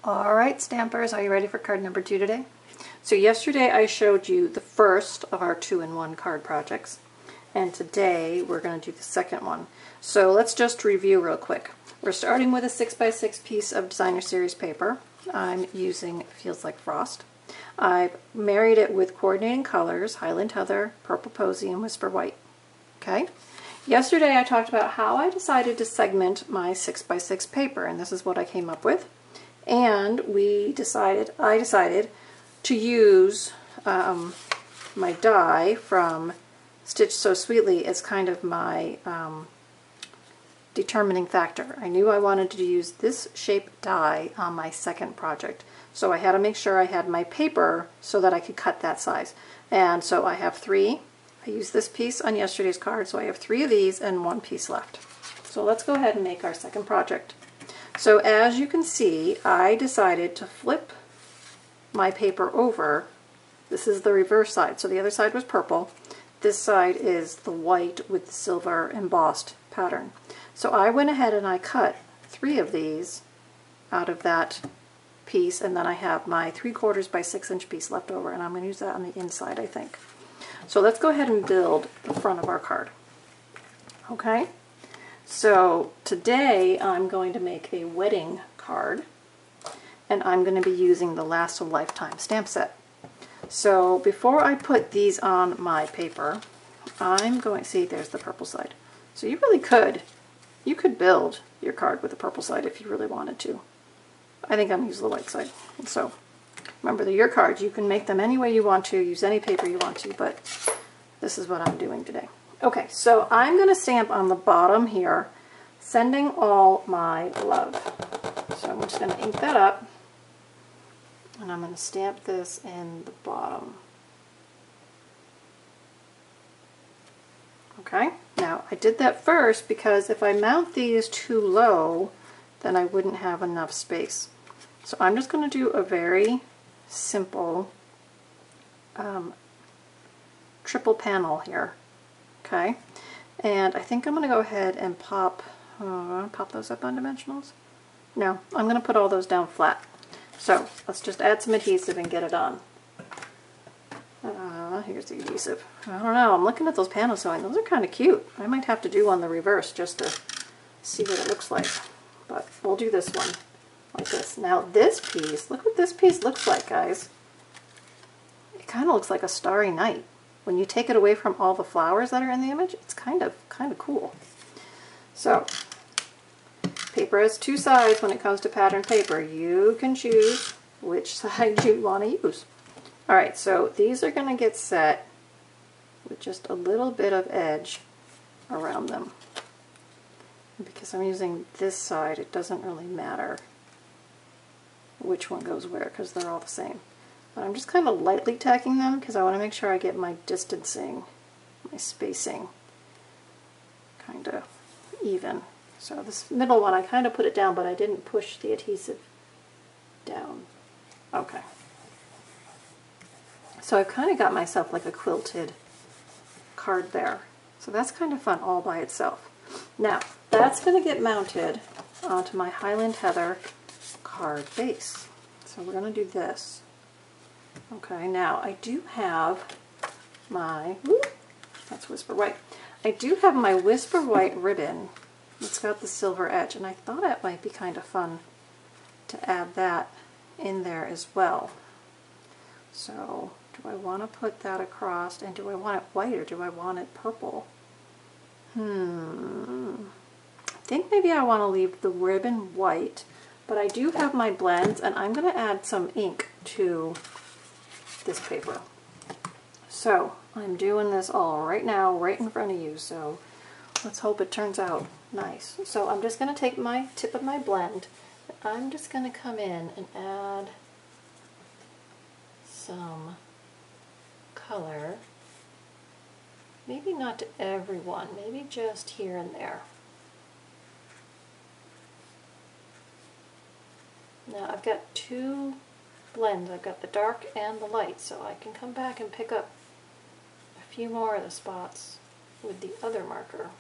Alright Stampers, are you ready for card number 2 today? So yesterday I showed you the first of our 2-in-1 card projects, and today we're going to do the second one. So let's just review real quick. We're starting with a 6x6 piece of Designer Series paper. I'm using Feels Like Frost. I've married it with coordinating colors, Highland Heather, Purple Posy, and Whisper White. Okay? Yesterday I talked about how I decided to segment my 6x6 paper, and this is what I came up with. And I decided to use my die from Stitch So Sweetly as kind of my determining factor. I knew I wanted to use this shape die on my second project, so I had to make sure I had my paper so that I could cut that size. And so I have 3. I used this piece on yesterday's card, so I have 3 of these and 1 piece left. So let's go ahead and make our second project. So as you can see, I decided to flip my paper over. This is the reverse side, so the other side was purple. This side is the white with the silver embossed pattern. So I went ahead and I cut 3 of these out of that piece, and then I have my 3/4 by 6 inch piece left over, and I'm going to use that on the inside, I think. So let's go ahead and build the front of our card. Okay? So today I'm going to make a wedding card, and I'm going to be using the Last of Lifetime stamp set. So before I put these on my paper, I'm going to see, there's the purple side. So you could build your card with the purple side if you really wanted to. I think I'm going to use the white side. So remember that your cards, you can make them any way you want to, use any paper you want to, but this is what I'm doing today. Okay, so I'm going to stamp on the bottom here, sending all my love. So I'm just going to ink that up, and I'm going to stamp this in the bottom. Okay, now I did that first because if I mount these too low, then I wouldn't have enough space. So I'm just going to do a very simple triple panel here. Okay, and I think I'm going to go ahead and pop those up on dimensionals. No, I'm going to put all those down flat. So let's just add some adhesive and get it on. Here's the adhesive. I don't know, I'm looking at those panel sewing. Those are kind of cute. I might have to do one the reverse just to see what it looks like. But we'll do this one like this. Now this piece, look what this piece looks like, guys. It kind of looks like a starry night. When you take it away from all the flowers that are in the image, it's kind of cool. So, paper has 2 sides when it comes to pattern paper. You can choose which side you want to use. Alright, so these are going to get set with just a little bit of edge around them. Because I'm using this side, it doesn't really matter which one goes where, because they're all the same. But I'm just kind of lightly tacking them because I want to make sure I get my distancing, my spacing kind of even. So this middle one, I kind of put it down, but I didn't push the adhesive down. Okay. So I've kind of got myself like a quilted card there. So that's kind of fun all by itself. Now, that's going to get mounted onto my Highland Heather card base. So we're going to do this. Okay, now I do have my, that's Whisper White. I do have my Whisper White ribbon. It's got the silver edge, and I thought it might be kind of fun to add that in there as well. So, do I want to put that across, and do I want it white or do I want it purple? I think maybe I want to leave the ribbon white, but I do have my blends, and I'm going to add some ink to this paper. So I'm doing this all right now, right in front of you, so let's hope it turns out nice. So I'm just going to take my tip of my blend, and I'm just going to come in and add some color. Maybe not to everyone, maybe just here and there. Now I've got 2 blends. I've got the dark and the light, so I can come back and pick up a few more of the spots with the other marker.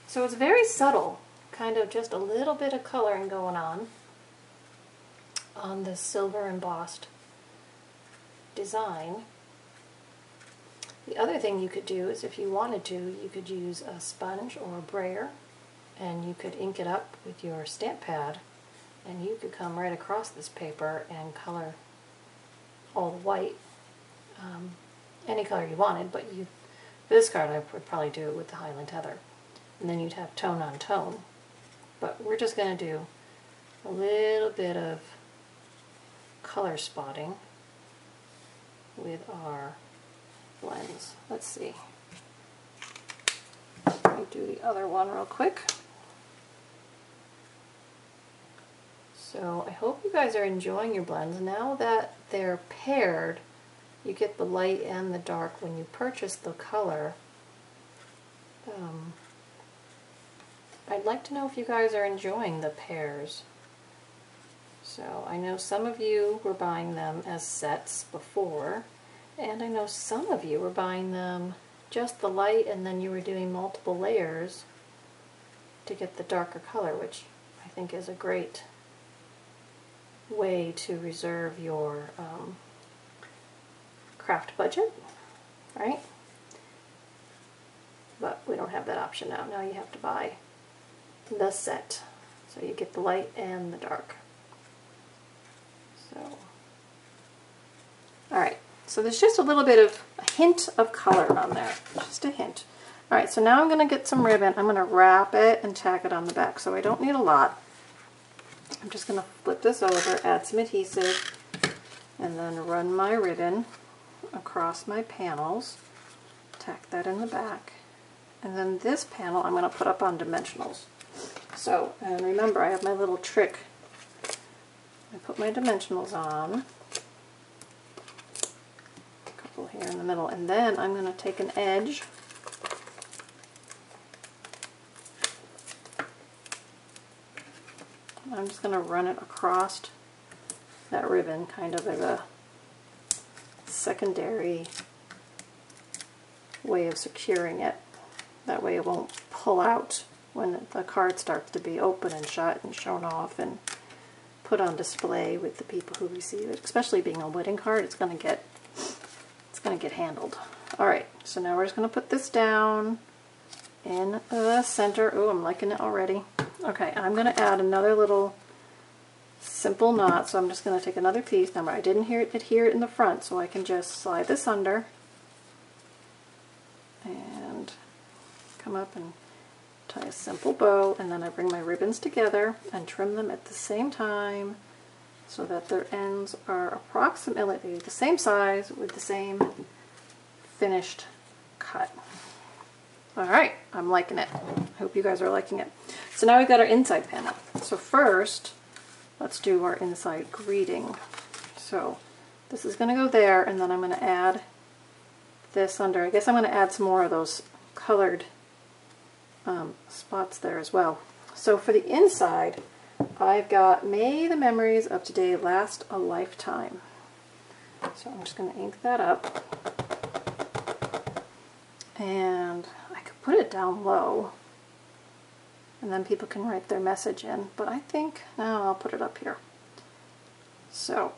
So it's very subtle, kind of just a little bit of coloring going on. on this silver embossed design. The other thing you could do is if you wanted to, you could use a sponge or a brayer and you could ink it up with your stamp pad, and you could come right across this paper and color all the white, any color you wanted, but for this card I would probably do it with the Highland Heather, and then you'd have tone on tone. But we're just going to do a little bit of color spotting with our blends. Let's see. Let me do the other one real quick. So I hope you guys are enjoying your blends. Now that they're paired, you get the light and the dark when you purchase the color. I'd like to know if you guys are enjoying the pairs. So I know some of you were buying them as sets before, and I know some of you were buying them just the light and then you were doing multiple layers to get the darker color, which I think is a great way to reserve your craft budget, right? But we don't have that option now. Now you have to buy the set. So you get the light and the dark. So, alright, so there's just a little bit of a hint of color on there. Just a hint. Alright, so now I'm going to get some ribbon. I'm going to wrap it and tack it on the back. So I don't need a lot. I'm just going to flip this over, add some adhesive, and then run my ribbon across my panels. Tack that in the back. And then this panel I'm going to put up on dimensionals. So, and remember I have my little trick. I put my dimensionals on. A couple here in the middle. And then I'm going to take an edge. I'm just going to run it across that ribbon, kind of as a secondary way of securing it. That way it won't pull out when the card starts to be open and shut and shown off and put on display with the people who receive it. Especially being a wedding card, it's going to get handled. All right, so now we're just going to put this down in the center. Oh, I'm liking it already. Okay, I'm going to add another little simple knot, so I'm just going to take another piece. Now I didn't adhere it in the front, so I can just slide this under and come up and tie a simple bow, and then I bring my ribbons together and trim them at the same time so that their ends are approximately the same size with the same finished cut. Alright, I'm liking it. I hope you guys are liking it. So now we've got our inside panel. So first, let's do our inside greeting. So this is going to go there, and then I'm going to add this under. I guess I'm going to add some more of those colored spots there as well. So for the inside, I've got May the memories of today last a lifetime. So I'm just going to ink that up. And I could put it down low, and then people can write their message in, but I think, no, I'll put it up here. So,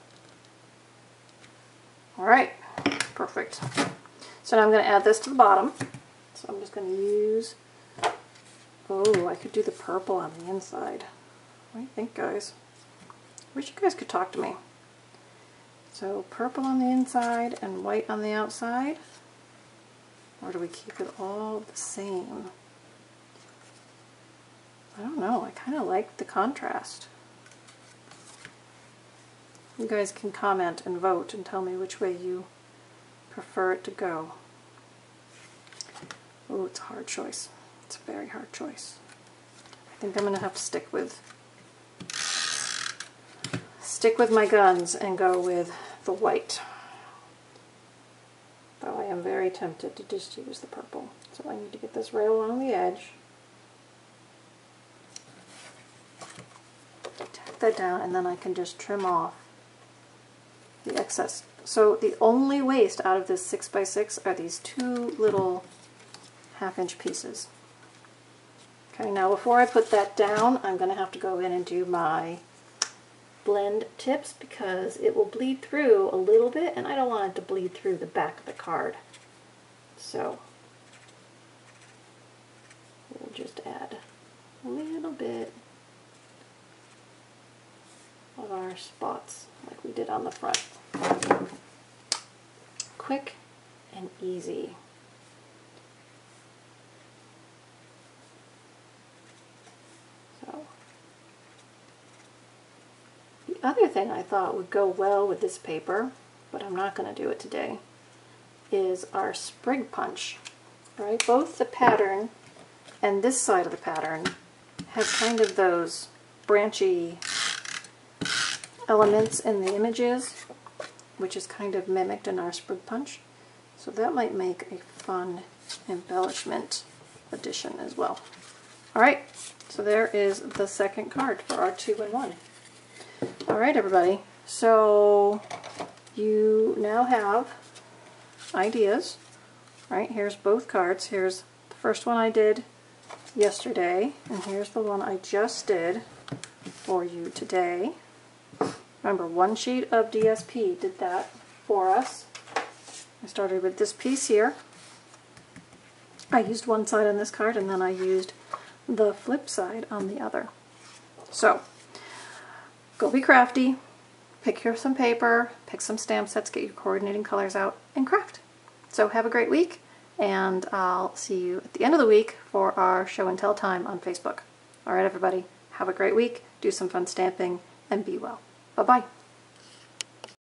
alright, perfect. So now I'm going to add this to the bottom. So I'm just going to use, oh, I could do the purple on the inside. What do you think, guys? I wish you guys could talk to me. So purple on the inside and white on the outside. Or do we keep it all the same? I don't know. I kind of like the contrast. You guys can comment and vote and tell me which way you prefer it to go. Oh, it's a hard choice. It's a very hard choice. I think I'm going to have to stick with my guns and go with the white. Though I am very tempted to just use the purple. So I need to get this right along the edge. Tack that down, and then I can just trim off the excess. So the only waste out of this 6x6 are these two little half-inch pieces. Okay, now before I put that down, I'm going to have to go in and do my blend tips because it will bleed through a little bit, and I don't want it to bleed through the back of the card. So we'll just add a little bit of our spots like we did on the front. Quick and easy. So the other thing I thought would go well with this paper, but I'm not going to do it today, is our sprig punch. Right? Both the pattern and this side of the pattern have kind of those branchy elements in the images, which is kind of mimicked in our sprig punch. So that might make a fun embellishment addition as well. Alright, so there is the second card for our 2-in-1. Alright everybody, so you now have ideas. Right, here's both cards. Here's the first one I did yesterday, and here's the one I just did for you today. Remember, one sheet of DSP did that for us. I started with this piece here. I used one side on this card, and then I used the flip side on the other. So, go be crafty, pick some paper, pick some stamp sets, get your coordinating colors out, and craft. So have a great week, and I'll see you at the end of the week for our show and tell time on Facebook. Alright everybody, have a great week, do some fun stamping, and be well. Bye-bye.